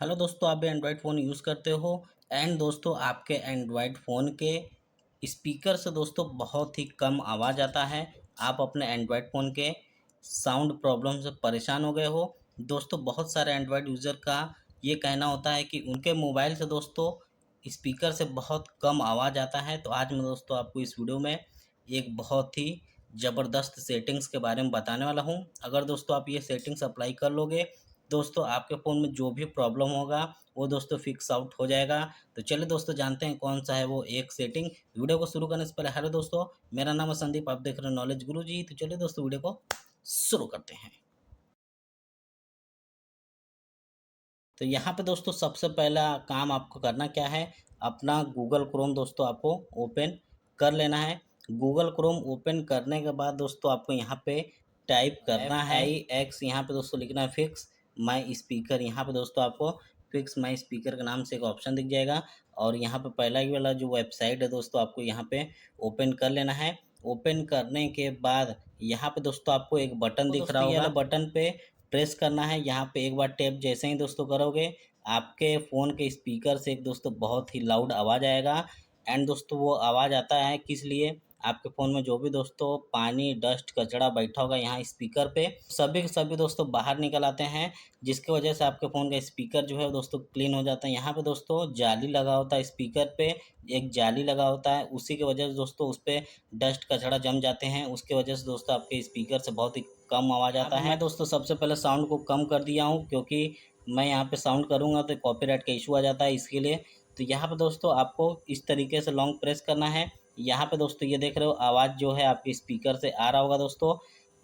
Hello दोस्तों, आप भी एंड्रॉयड फ़ोन यूज़ करते हो एंड दोस्तों आपके एंड्रॉयड फ़ोन के स्पीकर से दोस्तों बहुत ही कम आवाज़ आता है। आप अपने एंड्रॉयड फ़ोन के साउंड प्रॉब्लम से परेशान हो गए हो। दोस्तों बहुत सारे एंड्रॉयड यूज़र का ये कहना होता है कि उनके मोबाइल से दोस्तों स्पीकर से बहुत कम आवाज़ आता है। तो आज मैं दोस्तों आपको इस वीडियो में एक बहुत ही ज़बरदस्त सेटिंग्स के बारे में बताने वाला हूँ। अगर दोस्तों आप ये सेटिंग्स अप्लाई कर लोगे दोस्तों आपके फ़ोन में जो भी प्रॉब्लम होगा वो दोस्तों फिक्स आउट हो जाएगा। तो चलिए दोस्तों जानते हैं कौन सा है वो एक सेटिंग। वीडियो को शुरू करने से पहले हेलो दोस्तों, मेरा नाम है संदीप, आप देख रहे हैं नॉलेज गुरु जी। तो चलिए दोस्तों वीडियो को शुरू करते हैं। तो यहाँ पे दोस्तों सबसे पहला काम आपको करना क्या है, अपना गूगल क्रोम दोस्तों आपको ओपन कर लेना है। गूगल क्रोम ओपन करने के बाद दोस्तों आपको यहाँ पे टाइप करना है FIX, यहाँ पे दोस्तों लिखना है फिक्स माई स्पीकर। यहाँ पे दोस्तों आपको फिक्स माई स्पीकर के नाम से एक ऑप्शन दिख जाएगा और यहाँ पे पहला ही वाला जो वेबसाइट है दोस्तों आपको यहाँ पे ओपन कर लेना है। ओपन करने के बाद यहाँ पे दोस्तों आपको एक बटन दिख रहा होगा, बटन पे प्रेस करना है। यहाँ पे एक बार टैप जैसे ही दोस्तों करोगे आपके फ़ोन के स्पीकर से एक दोस्तों बहुत ही लाउड आवाज़ आएगा। एंड दोस्तों वो आवाज़ आता है किस लिए, आपके फ़ोन में जो भी दोस्तों पानी डस्ट कचरा बैठा होगा यहाँ स्पीकर पे सभी के सभी दोस्तों बाहर निकल आते हैं, जिसकी वजह से आपके फ़ोन का स्पीकर जो है दोस्तों क्लीन हो जाता है। यहाँ पे दोस्तों जाली लगा होता है स्पीकर पे, एक जाली लगा होता है, उसी की वजह से दोस्तों उस पर डस्ट कचरा जम जाते हैं। उसकी वजह से दोस्तों आपके स्पीकर से बहुत ही कम आवाज़ आता है। मैं दोस्तों सबसे पहले साउंड को कम कर दिया हूँ क्योंकि मैं यहाँ पे साउंड करूँगा तो कॉपीराइट का इशू आ जाता है, इसके लिए। तो यहाँ पे दोस्तों आपको इस तरीके से लॉन्ग प्रेस करना है। यहाँ पे दोस्तों ये देख रहे हो आवाज़ जो है आपके स्पीकर से आ रहा होगा दोस्तों,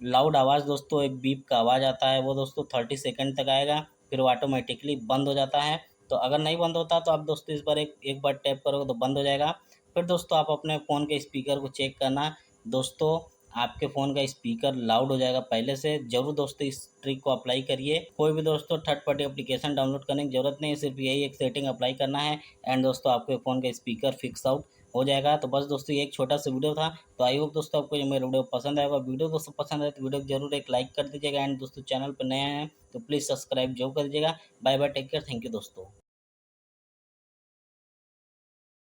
लाउड आवाज़ दोस्तों, एक बीप का आवाज़ आता है वो दोस्तों 30 सेकंड तक आएगा, फिर वो ऑटोमेटिकली बंद हो जाता है। तो अगर नहीं बंद होता तो आप दोस्तों इस बार एक बार टैप करोगे तो बंद हो जाएगा। फिर दोस्तों आप अपने फ़ोन के स्पीकर को चेक करना दोस्तों, आपके फ़ोन का स्पीकर लाउड हो जाएगा पहले से। ज़रूर दोस्तों इस ट्रिक को अप्लाई करिए। कोई भी दोस्तों थर्ड पार्टी एप्लीकेशन डाउनलोड करने की ज़रूरत नहीं है, सिर्फ यही एक सेटिंग अप्लाई करना है एंड दोस्तों आपके फ़ोन का स्पीकर फिक्स आउट हो जाएगा। तो बस दोस्तों ये एक छोटा सा वीडियो था। तो आई होप दोस्तों आपको ये मेरा वीडियो पसंद आएगा। वीडियो दोस्तों पसंद आए तो वीडियो को जरूर एक लाइक कर दीजिएगा एंड दोस्तों चैनल पर नए हैं तो प्लीज़ सब्सक्राइब जरूर कर दीजिएगा। Bye bye, take care, thank you दोस्तों।